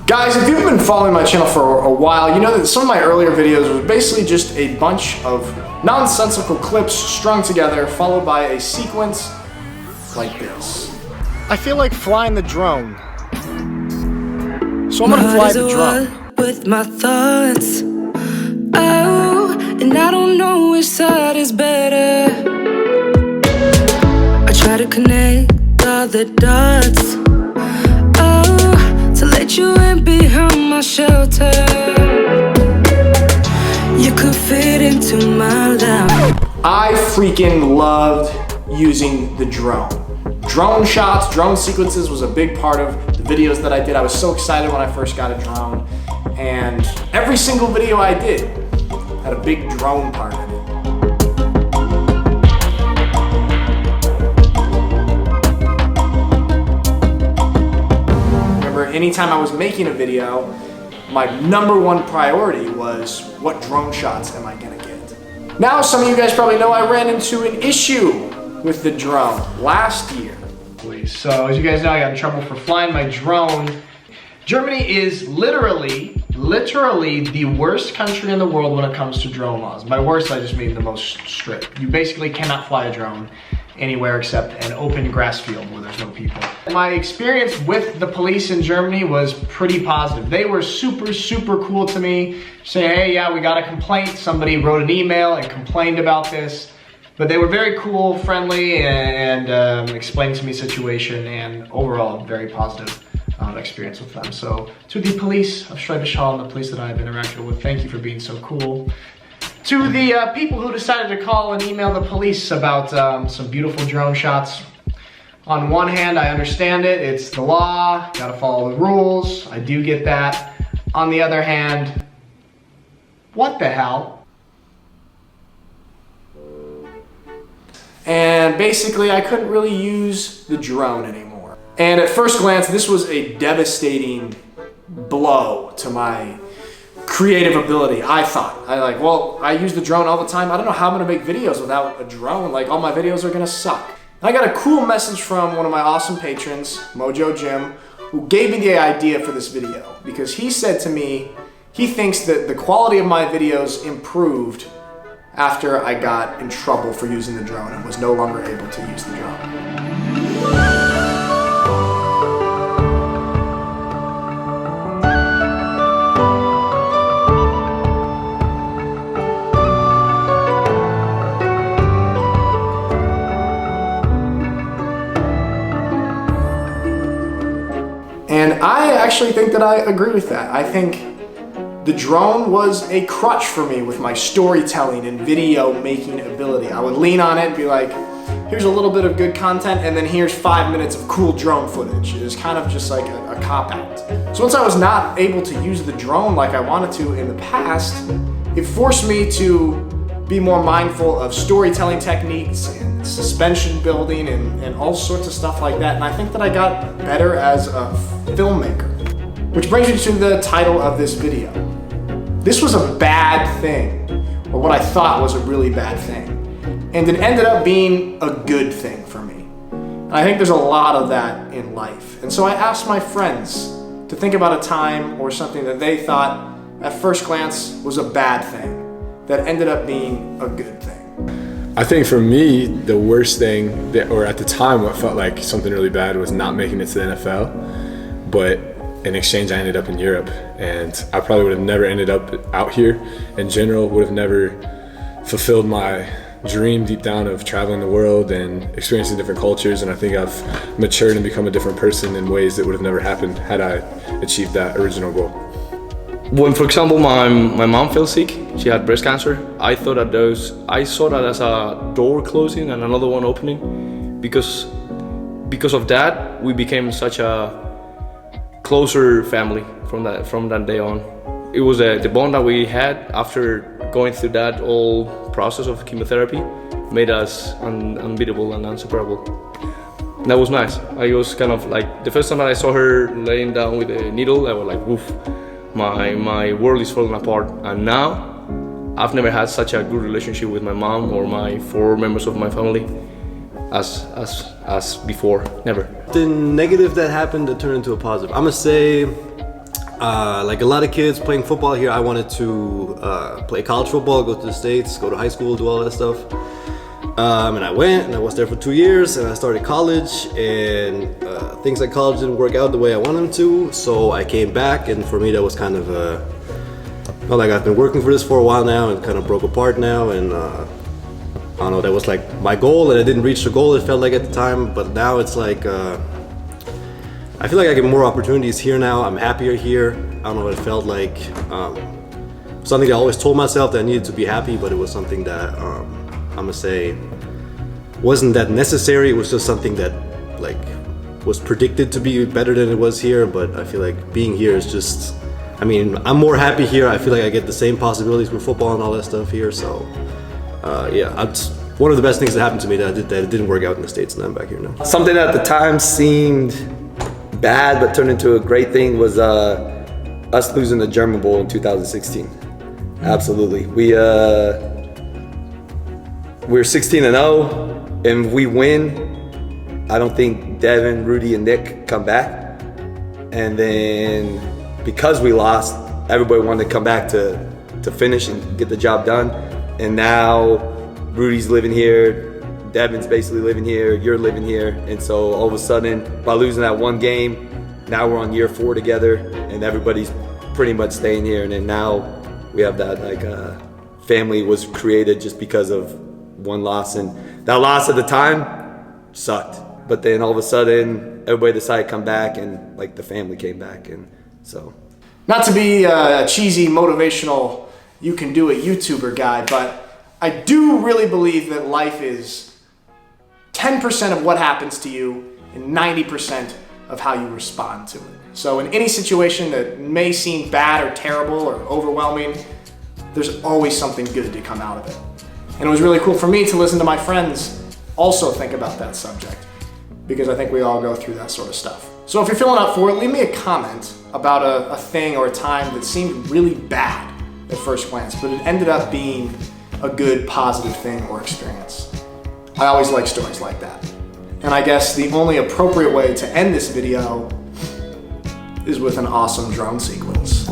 Guys, if you've been following my channel for a while, you know that some of my earlier videos were basically just a bunch of nonsensical clips strung together, followed by a sequence like this. I feel like flying the drone, so I'm gonna fly the drone. With my thoughts, oh, and I don't know which side is better. I try to connect all the dots, oh, to let you in behind my shelter. You could fit into my life. I freaking loved using the drone. Drone shots, drone sequences was a big part of the videos that I did. I was so excited when I first got a drone, and every single video I did had a big drone part in it. Remember, anytime I was making a video, my #1 priority was what drone shots am I gonna get? Now, some of you guys probably know I ran into an issue with the drone last year. So as you guys know, I got in trouble for flying my drone. Germany is literally the worst country in the world when it comes to drone laws. By worst, I just mean the most strict. You basically cannot fly a drone anywhere except an open grass field where there's no people. My experience with the police in Germany was pretty positive. They were super cool to me, saying, hey, yeah, we got a complaint. Somebody wrote an email and complained about this. But they were very cool, friendly, and explained to me the situation, and overall, very positive experience with them. So, to the police of Schwäbisch Hall and the police that I've interacted with, thank you for being so cool. To the people who decided to call and email the police about some beautiful drone shots, on one hand, I understand it. It's the law, gotta follow the rules. I do get that. On the other hand, what the hell? And basically I couldn't really use the drone anymore. And at first glance, this was a devastating blow to my creative ability, I thought. I use the drone all the time. I don't know how I'm gonna make videos without a drone. Like, all my videos are gonna suck. And I got a cool message from one of my awesome patrons, Mojo Jim, who gave me the idea for this video, because he said to me, he thinks that the quality of my videos improved after I got in trouble for using the drone and was no longer able to use the drone. And I actually think that I agree with that. I think the drone was a crutch for me with my storytelling and video making ability. I would lean on it and be like, here's a little bit of good content, and then here's 5 minutes of cool drone footage. It was kind of just like a cop-out. So once I was not able to use the drone like I wanted to in the past, it forced me to be more mindful of storytelling techniques and suspension building and all sorts of stuff like that. And I think that I got better as a filmmaker. Which brings me to the title of this video. This was a bad thing, or what I thought was a really bad thing. And it ended up being a good thing for me. And I think there's a lot of that in life. And so I asked my friends to think about a time or something that they thought at first glance was a bad thing that ended up being a good thing. I think for me, the worst thing, or at the time what felt like something really bad, was not making it to the NFL. But in exchange, I ended up in Europe, and I probably would have never ended up out here in general, would have never fulfilled my dream deep down of traveling the world and experiencing different cultures. And I think I've matured and become a different person in ways that would have never happened had I achieved that original goal. When, for example, my mom fell sick, she had breast cancer, I saw that as a door closing and another one opening. Because of that, we became such a closer family from that day on. It was the bond that we had after going through that whole process of chemotherapy made us unbeatable and inseparable. And that was nice. I was kind of like, the first time that I saw her laying down with a needle, I was like, woof, my world is falling apart. And now, I've never had such a good relationship with my mom or my 4 members of my family as before, never. The negative that happened that turned into a positive. I'm gonna say Like a lot of kids playing football here, I wanted to play college football, go to the States, go to high school, do all that stuff. And I went, and I was there for 2 years, and I started college, and things at college didn't work out the way I wanted them to, so I came back, and for me that was kind of well, like I've been working for this for a while now, and kind of broke apart now, and I don't know, that was like my goal, and I didn't reach the goal it felt like at the time, but now it's like, I feel like I get more opportunities here now. I'm happier here. I don't know what it felt like. Something I always told myself that I needed to be happy, but it was something that I'm gonna say wasn't that necessary. It was just something that like was predicted to be better than it was here. But I feel like being here is just, I mean, I'm more happy here. I feel like I get the same possibilities with football and all that stuff here. So yeah, it's one of the best things that happened to me that it didn't work out in the States, and I'm back here now. Something at the time seemed bad but turned into a great thing was us losing the German Bowl in 2016. Absolutely. We we're 16-0, and if we win, I don't think Devin, Rudy, and Nick come back. And then because we lost, everybody wanted to come back to finish and get the job done. And now Rudy's living here, Devin's basically living here, you're living here, and so all of a sudden, by losing that one game, now we're on year 4 together, and everybody's pretty much staying here. And then now we have that like family was created just because of one loss, and that loss at the time sucked. But then all of a sudden, everybody decided to come back, and like the family came back, and so. Not to be a cheesy motivational, you can do it YouTuber guy, but I do really believe that life is 10% of what happens to you and 90% of how you respond to it. So in any situation that may seem bad or terrible or overwhelming, there's always something good to come out of it. And it was really cool for me to listen to my friends also think about that subject, because I think we all go through that sort of stuff. So if you're feeling up for it, leave me a comment about a thing or a time that seemed really bad at first glance, but it ended up being a good, positive thing or experience. I always like stories like that. And I guess the only appropriate way to end this video is with an awesome drone sequence.